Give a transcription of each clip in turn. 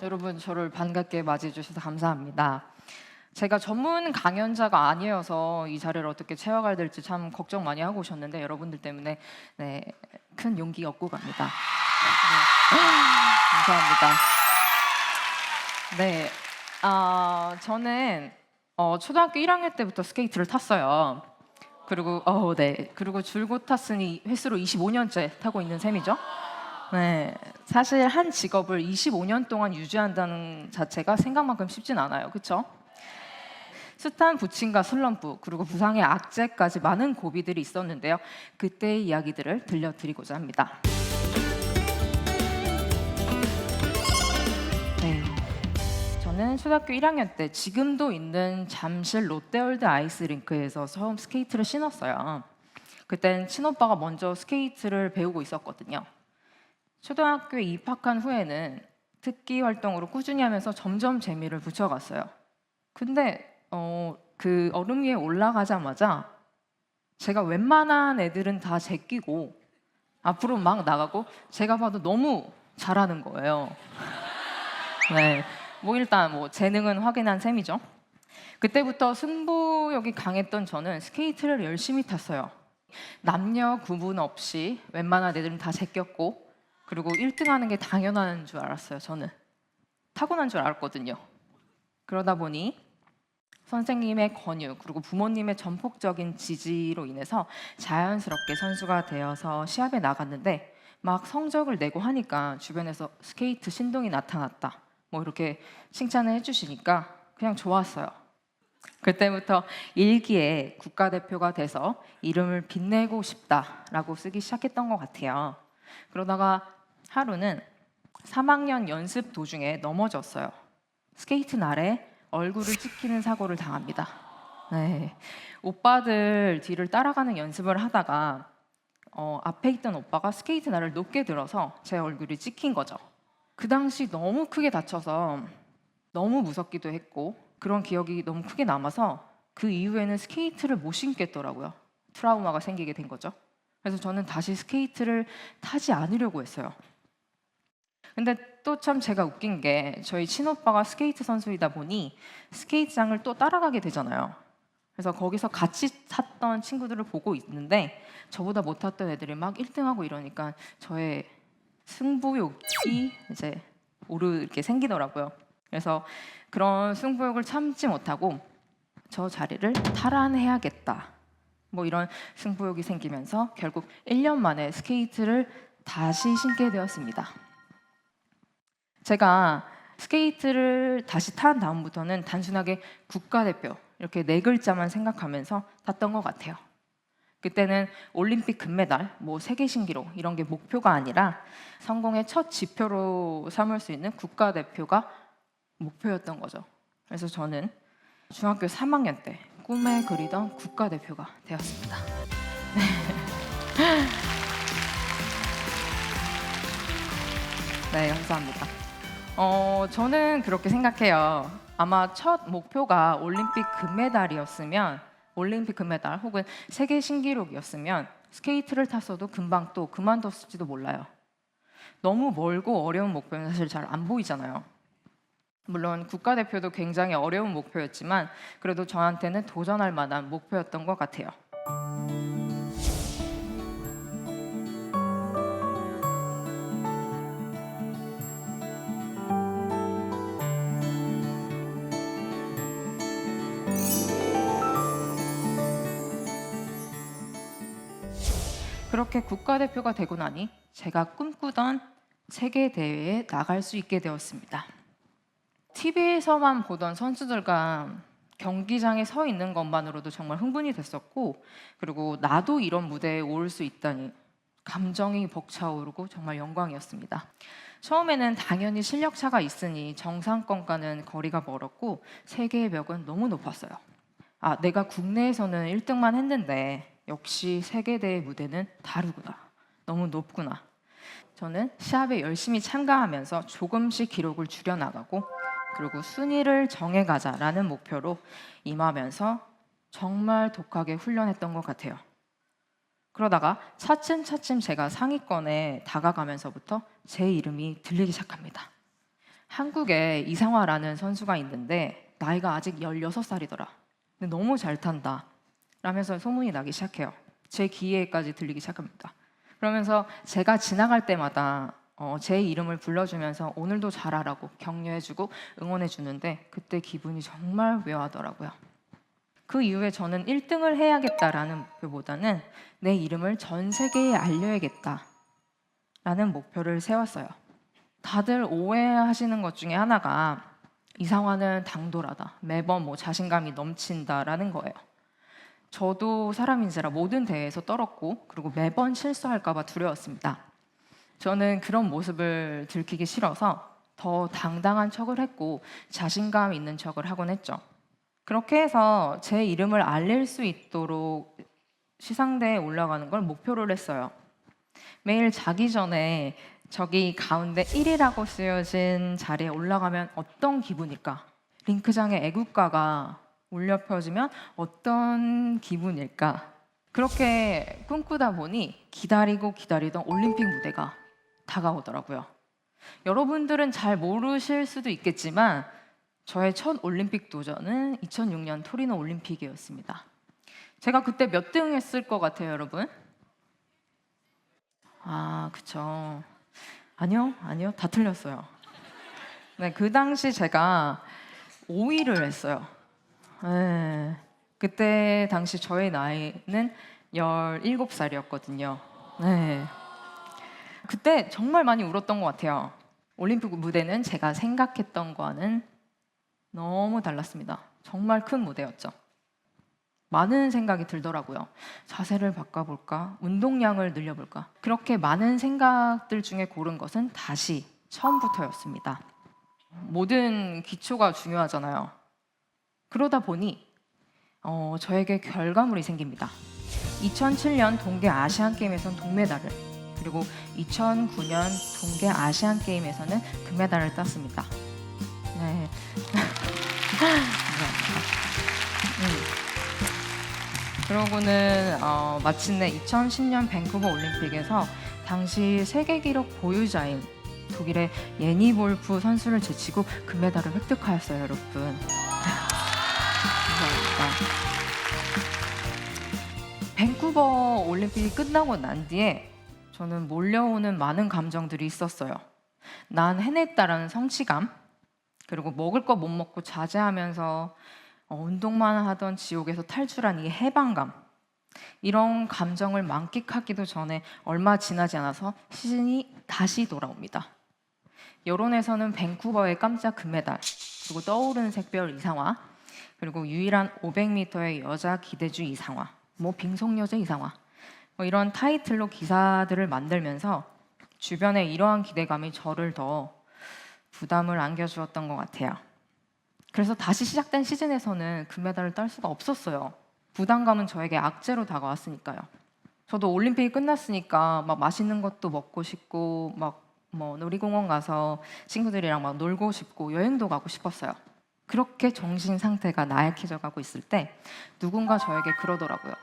여러분 저를 반갑게 맞이해 주셔서 감사합니다. 제가 전문 강연자가 아니어서 이 자리를 어떻게 채워가야 될지 참 걱정 많이 하고 오셨는데 여러분들 때문에 네, 큰 용기 얻고 갑니다. 네, 감사합니다. 네, 저는 초등학교 1학년 때부터 스케이트를 탔어요. 그리고 줄곧 탔으니 횟수로 25년째 타고 있는 셈이죠. 네, 사실 한 직업을 25년 동안 유지한다는 자체가 생각만큼 쉽진 않아요. 그렇죠? 숱한 부침과 슬럼프, 그리고 부상의 악재까지 많은 고비들이 있었는데요. 그때의 이야기들을 들려드리고자 합니다. 네, 저는 초등학교 1학년 때 지금도 있는 잠실 롯데월드 아이스링크에서 처음 스케이트를 신었어요. 그땐 친오빠가 먼저 스케이트를 배우고 있었거든요. 초등학교에 입학한 후에는 특기 활동으로 꾸준히 하면서 점점 재미를 붙여갔어요. 근데 그 얼음 위에 올라가자마자 제가 웬만한 애들은 다 제끼고 앞으로 막 나가고 제가 봐도 너무 잘하는 거예요. 네, 일단 재능은 확인한 셈이죠. 그때부터 승부욕이 강했던 저는 스케이트를 열심히 탔어요. 남녀 구분 없이 웬만한 애들은 다 제꼈고 그리고 1등 하는 게 당연한 줄 알았어요. 저는 타고난 줄 알았거든요. 그러다 보니 선생님의 권유 그리고 부모님의 전폭적인 지지로 인해서 자연스럽게 선수가 되어서 시합에 나갔는데 막 성적을 내고 하니까 주변에서 스케이트 신동이 나타났다 이렇게 칭찬을 해주시니까 그냥 좋았어요. 그때부터 일기에 국가대표가 돼서 이름을 빛내고 싶다라고 쓰기 시작했던 것 같아요. 그러다가 하루는 3학년 연습 도중에 넘어졌어요. 스케이트 날에 얼굴을 찍히는 사고를 당합니다. 네, 오빠들 뒤를 따라가는 연습을 하다가 앞에 있던 오빠가 스케이트 날을 높게 들어서 제 얼굴이 찍힌 거죠. 그 당시 너무 크게 다쳐서 너무 무섭기도 했고 그런 기억이 너무 크게 남아서 그 이후에는 스케이트를 못 신겠더라고요. 트라우마가 생기게 된 거죠. 그래서 저는 다시 스케이트를 타지 않으려고 했어요. 근데 또 참 제가 웃긴 게 저희 친오빠가 스케이트 선수이다 보니 스케이트장을 또 따라가게 되잖아요. 그래서 거기서 같이 탔던 친구들을 보고 있는데 저보다 못 탔던 애들이 막 1등하고 이러니까 저의 승부욕이 이제 이렇게 생기더라고요. 그래서 그런 승부욕을 참지 못하고 저 자리를 탈환해야겠다. 이런 승부욕이 생기면서 결국 1년 만에 스케이트를 다시 신게 되었습니다. 제가 스케이트를 다시 탄 다음부터는 단순하게 국가대표 이렇게 4글자만 생각하면서 탔던 것 같아요. 그때는 올림픽 금메달, 세계 신기록 이런 게 목표가 아니라 성공의 첫 지표로 삼을 수 있는 국가대표가 목표였던 거죠. 그래서 저는 중학교 3학년 때 꿈에 그리던 국가대표가 되었습니다. 네, 감사합니다. 저는 그렇게 생각해요. 아마 첫 목표가 올림픽 금메달 혹은 세계 신기록이었으면 스케이트를 탔어도 금방 또 그만뒀을지도 몰라요. 너무 멀고 어려운 목표는 사실 잘 안 보이잖아요. 물론 국가대표도 굉장히 어려운 목표였지만 그래도 저한테는 도전할 만한 목표였던 것 같아요. 그렇게 국가대표가 되고 나니 제가 꿈꾸던 세계 대회에 나갈 수 있게 되었습니다. TV에서만 보던 선수들과 경기장에 서 있는 것만으로도 정말 흥분이 됐었고 그리고 나도 이런 무대에 오를 수 있다니 감정이 벅차오르고 정말 영광이었습니다. 처음에는 당연히 실력차가 있으니 정상권과는 거리가 멀었고 세계의 벽은 너무 높았어요. 내가 국내에서는 1등만 했는데 역시 세계대회 무대는 다르구나. 너무 높구나. 저는 시합에 열심히 참가하면서 조금씩 기록을 줄여나가고 그리고 순위를 정해가자라는 목표로 임하면서 정말 독하게 훈련했던 것 같아요. 그러다가 차츰차츰 제가 상위권에 다가가면서부터 제 이름이 들리기 시작합니다. 한국에 이상화라는 선수가 있는데 나이가 아직 16살이더라. 근데 너무 잘 탄다. 라면서 소문이 나기 시작해요. 제 귀에까지 들리기 시작합니다. 그러면서 제가 지나갈 때마다 제 이름을 불러주면서 오늘도 잘하라고 격려해주고 응원해주는데 그때 기분이 정말 묘하더라고요. 그 이후에 저는 1등을 해야겠다라는 목표보다는 내 이름을 전 세계에 알려야겠다라는 목표를 세웠어요. 다들 오해하시는 것 중에 하나가 이상화는 당돌하다, 매번 자신감이 넘친다라는 거예요. 저도 사람인지라 모든 대회에서 떨었고 그리고 매번 실수할까 봐 두려웠습니다. 저는 그런 모습을 들키기 싫어서 더 당당한 척을 했고 자신감 있는 척을 하곤 했죠. 그렇게 해서 제 이름을 알릴 수 있도록 시상대에 올라가는 걸 목표로 했어요. 매일 자기 전에 저기 가운데 1이라고 쓰여진 자리에 올라가면 어떤 기분일까? 링크장에 애국가가 울려 펴지면 어떤 기분일까? 그렇게 꿈꾸다 보니 기다리고 기다리던 올림픽 무대가 다가오더라고요. 여러분들은 잘 모르실 수도 있겠지만 저의 첫 올림픽 도전은 2006년 토리노 올림픽이었습니다. 제가 그때 몇 등 했을 것 같아요, 여러분? 아, 그쵸. 아니요, 다 틀렸어요. 네, 그 당시 제가 5위를 했어요. 네, 그때 당시 저의 나이는 17살이었거든요. 네. 그때 정말 많이 울었던 것 같아요. 올림픽 무대는 제가 생각했던 거와는 너무 달랐습니다. 정말 큰 무대였죠. 많은 생각이 들더라고요. 자세를 바꿔볼까? 운동량을 늘려볼까? 그렇게 많은 생각들 중에 고른 것은 다시 처음부터였습니다. 모든 기초가 중요하잖아요. 그러다 보니 저에게 결과물이 생깁니다. 2007년 동계 아시안 게임에서는 동메달을, 그리고 2009년 동계 아시안 게임에서는 금메달을 땄습니다. 네. 그러고는 마침내 2010년 밴쿠버 올림픽에서 당시 세계 기록 보유자인 독일의 예니 볼프 선수를 제치고 금메달을 획득하였어요, 여러분. 감사합니다. 밴쿠버 올림픽이 끝나고 난 뒤에 저는 몰려오는 많은 감정들이 있었어요. 난 해냈다라는 성취감, 그리고 먹을 거 못 먹고 자제하면서 운동만 하던 지옥에서 탈출한 이 해방감, 이런 감정을 만끽하기도 전에 얼마 지나지 않아서 시즌이 다시 돌아옵니다. 여론에서는 밴쿠버의 깜짝 금메달, 그리고 떠오르는 샛별 이상화, 그리고 유일한 500m의 여자 기대주 이상화, 빙속여제 이상화, 이런 타이틀로 기사들을 만들면서 주변에 이러한 기대감이 저를 더 부담을 안겨주었던 것 같아요. 그래서 다시 시작된 시즌에서는 금메달을 딸 수가 없었어요. 부담감은 저에게 악재로 다가왔으니까요. 저도 올림픽이 끝났으니까 막 맛있는 것도 먹고 싶고 막 놀이공원 가서 친구들이랑 막 놀고 싶고 여행도 가고 싶었어요. 그렇게 정신 상태가 나약해져 가고 있을 때 누군가 저에게 그러더라고요.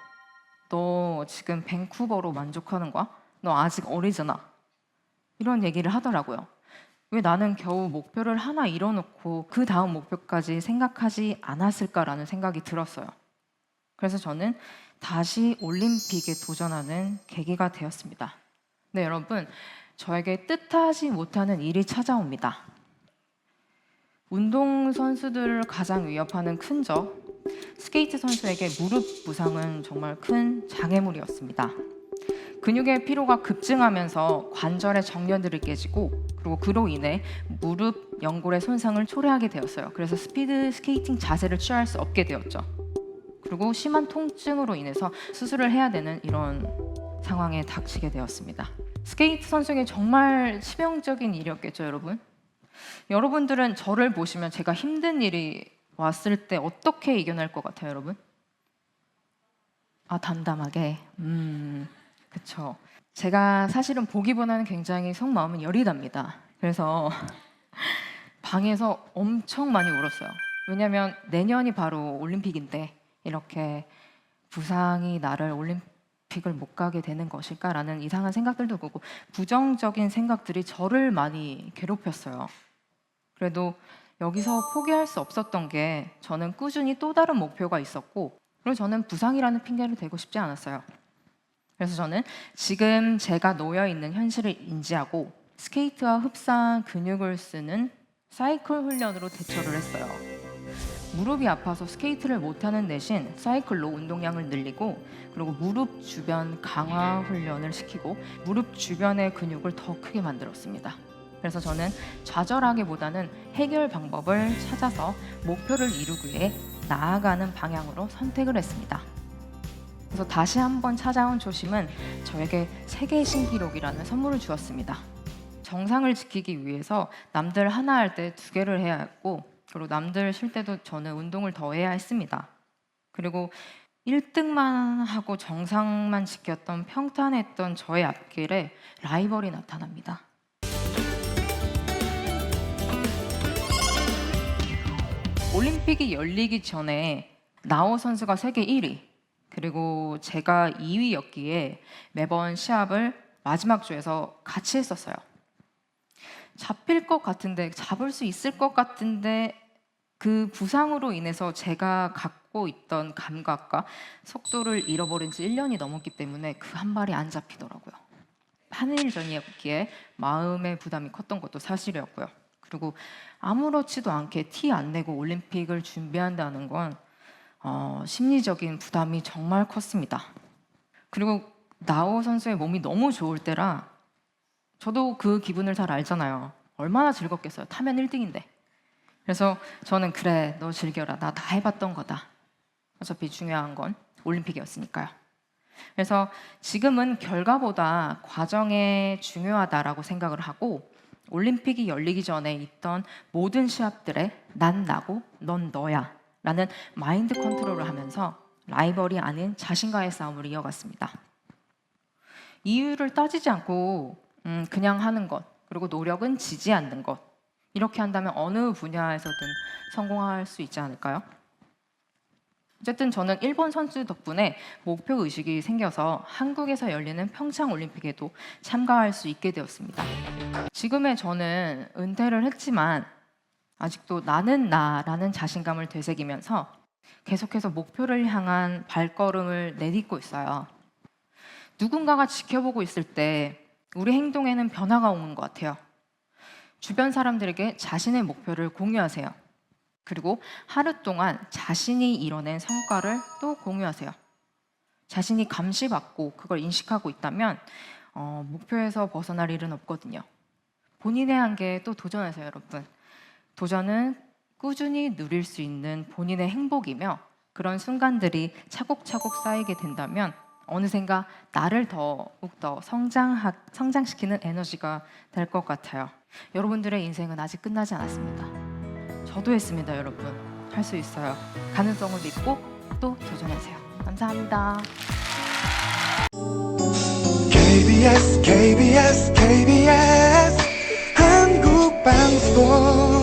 너 지금 밴쿠버로 만족하는 거야? 너 아직 어리잖아. 이런 얘기를 하더라고요. 왜 나는 겨우 목표를 하나 이뤄놓고 그 다음 목표까지 생각하지 않았을까라는 생각이 들었어요. 그래서 저는 다시 올림픽에 도전하는 계기가 되었습니다. 네, 여러분, 저에게 뜻하지 못하는 일이 찾아옵니다. 운동선수들을 가장 위협하는 큰 적, 스케이트 선수에게 무릎 부상은 정말 큰 장애물이었습니다. 근육의 피로가 급증하면서 관절의 정렬들이 깨지고, 그리고 그로 인해 무릎, 연골의 손상을 초래하게 되었어요. 그래서 스피드 스케이팅 자세를 취할 수 없게 되었죠. 그리고 심한 통증으로 인해서 수술을 해야 되는 이런 상황에 닥치게 되었습니다. 스케이트 선수에게 정말 치명적인 일이었겠죠, 여러분? 여러분들은 저를 보시면 제가 힘든 일이 왔을 때 어떻게 이겨낼 것 같아요, 여러분? 담담하게. 그쵸. 제가 사실은 보기보다는 굉장히 속마음은 열이 납니다. 그래서 방에서 엄청 많이 울었어요. 왜냐면 내년이 바로 올림픽인데 이렇게 부상이 나를 올림픽을 못 가게 되는 것일까라는 이상한 생각들도 보고 부정적인 생각들이 저를 많이 괴롭혔어요. 그래도 여기서 포기할 수 없었던 게 저는 꾸준히 또 다른 목표가 있었고, 그리고 저는 부상이라는 핑계를 대고 싶지 않았어요. 그래서 저는 지금 제가 놓여 있는 현실을 인지하고 스케이트와 흡사한 근육을 쓰는 사이클 훈련으로 대처를 했어요. 무릎이 아파서 스케이트를 못하는 대신 사이클로 운동량을 늘리고, 그리고 무릎 주변 강화 훈련을 시키고 무릎 주변의 근육을 더 크게 만들었습니다. 그래서 저는 좌절하기보다는 해결 방법을 찾아서 목표를 이루기 위해 나아가는 방향으로 선택을 했습니다. 그래서 다시 한번 찾아온 초심은 저에게 세계 신기록이라는 선물을 주었습니다. 정상을 지키기 위해서 남들 하나 할 때 2개를 해야 했고, 그리고 남들 쉴 때도 저는 운동을 더 해야 했습니다. 그리고 1등만 하고 정상만 지켰던 평탄했던 저의 앞길에 라이벌이 나타납니다. 올림픽이 열리기 전에 나호 선수가 세계 1위, 그리고 제가 2위였기에 매번 시합을 마지막 주에서 같이 했었어요. 잡힐 것 같은데, 잡을 수 있을 것 같은데, 그 부상으로 인해서 제가 갖고 있던 감각과 속도를 잃어버린 지 1년이 넘었기 때문에 그 한 발이 안 잡히더라고요. 한일 전이었기에 마음의 부담이 컸던 것도 사실이었고요. 그리고 아무렇지도 않게 티 안 내고 올림픽을 준비한다는 건 심리적인 부담이 정말 컸습니다. 그리고 나호 선수의 몸이 너무 좋을 때라 저도 그 기분을 잘 알잖아요. 얼마나 즐겁겠어요. 타면 1등인데. 그래서 저는 그래, 너 즐겨라. 나 다 해봤던 거다. 어차피 중요한 건 올림픽이었으니까요. 그래서 지금은 결과보다 과정이 중요하다라고 생각을 하고, 올림픽이 열리기 전에 있던 모든 시합들에 난 나고 넌 너야 라는 마인드 컨트롤을 하면서 라이벌이 아닌 자신과의 싸움을 이어갔습니다. 이유를 따지지 않고 그냥 하는 것, 그리고 노력은 지지 않는 것, 이렇게 한다면 어느 분야에서든 성공할 수 있지 않을까요? 어쨌든 저는 일본 선수 덕분에 목표의식이 생겨서 한국에서 열리는 평창올림픽에도 참가할 수 있게 되었습니다. 지금의 저는 은퇴를 했지만 아직도 나는 나라는 자신감을 되새기면서 계속해서 목표를 향한 발걸음을 내딛고 있어요. 누군가가 지켜보고 있을 때 우리 행동에는 변화가 오는 것 같아요. 주변 사람들에게 자신의 목표를 공유하세요. 그리고 하루 동안 자신이 이뤄낸 성과를 또 공유하세요. 자신이 감시받고 그걸 인식하고 있다면 목표에서 벗어날 일은 없거든요. 본인의 한계에 또 도전하세요, 여러분. 도전은 꾸준히 누릴 수 있는 본인의 행복이며, 그런 순간들이 차곡차곡 쌓이게 된다면 어느샌가 나를 더욱더 성장시키는 에너지가 될 것 같아요. 여러분들의 인생은 아직 끝나지 않았습니다. 저도 했습니다, 여러분. 할 수 있어요. 가능성을 믿고 또 도전하세요. 감사합니다. KBS 한국방송